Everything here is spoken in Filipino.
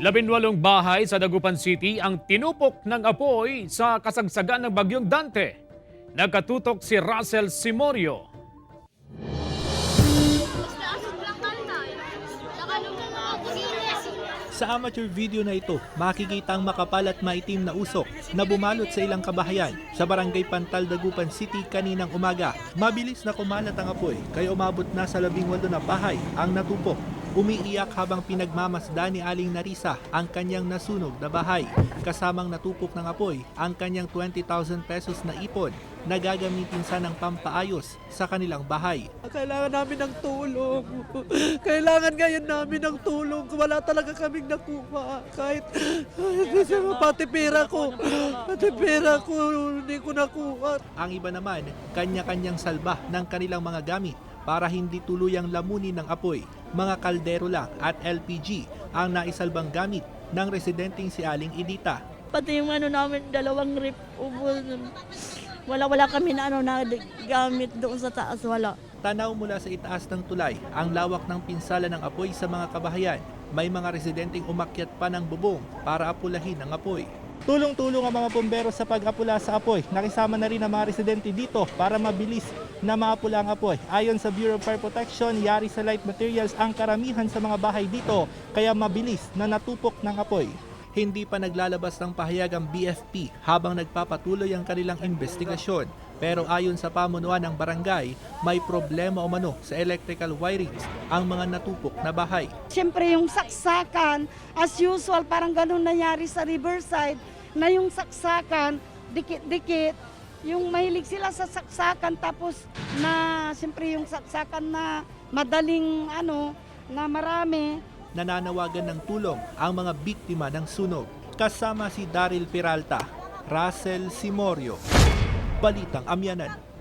18 bahay sa Dagupan City ang tinupok ng apoy sa kasagsagan ng Bagyong Dante. Nagkatutok si Russell Simorio. Sa amateur video na ito, makikita ang makapal at maitim na usok na bumalot sa ilang kabahayan sa Barangay Pantal, Dagupan City kaninang umaga. Mabilis na kumalat ang apoy kaya umabot na sa 18 na bahay ang natupok. Umiiyak habang pinagmamasdan ni Aling Narisa ang kanyang nasunog na bahay. Kasamang natupok ng apoy ang kanyang 20,000 pesos na ipon na gagamitin sa ng pampaayos sa kanilang bahay. Kailangan namin ng tulong. Kailangan ngayon namin ng tulong. Wala talaga kaming nakuha. Kahit pati pera ko. Pati pera ko, hindi ko nakuha. Ang iba naman, kanya-kanyang salba ng kanilang mga gamit para hindi tuluyang lamunin ng apoy. Mga kaldero lang at LPG ang naisalbang gamit ng residenteng si Aling Edita. Pati yung namin, dalawang rip, ubos. Wala kami na na gamit doon sa taas, wala. Tanaw mula sa itaas ng tulay ang lawak ng pinsala ng apoy sa mga kabahayan. May mga residenteng umakyat pa ng bubong para apulahin ang apoy. Tulong-tulong ang mga pumbero sa pag-apula sa apoy. Nakisama na rin ang mga residente dito para mabilis na maapula ang apoy. Ayon sa Bureau of Fire Protection, yari sa light materials ang karamihan sa mga bahay dito kaya mabilis na natupok ng apoy. Hindi pa naglalabas ng pahayag ang BFP habang nagpapatuloy ang kanilang investigasyon. Pero ayon sa pamunuan ng barangay, may problema umano sa electrical wirings ang mga natupok na bahay. Siyempre yung saksakan, as usual, parang ganun nangyari sa Riverside, na yung saksakan, dikit-dikit, yung mahilig sila sa saksakan, tapos na siyempre yung saksakan na madaling na marami. Nananawagan ng tulong ang mga biktima ng sunog. Kasama si Daryl Peralta, Russell Simorio, Balitang Amyanan.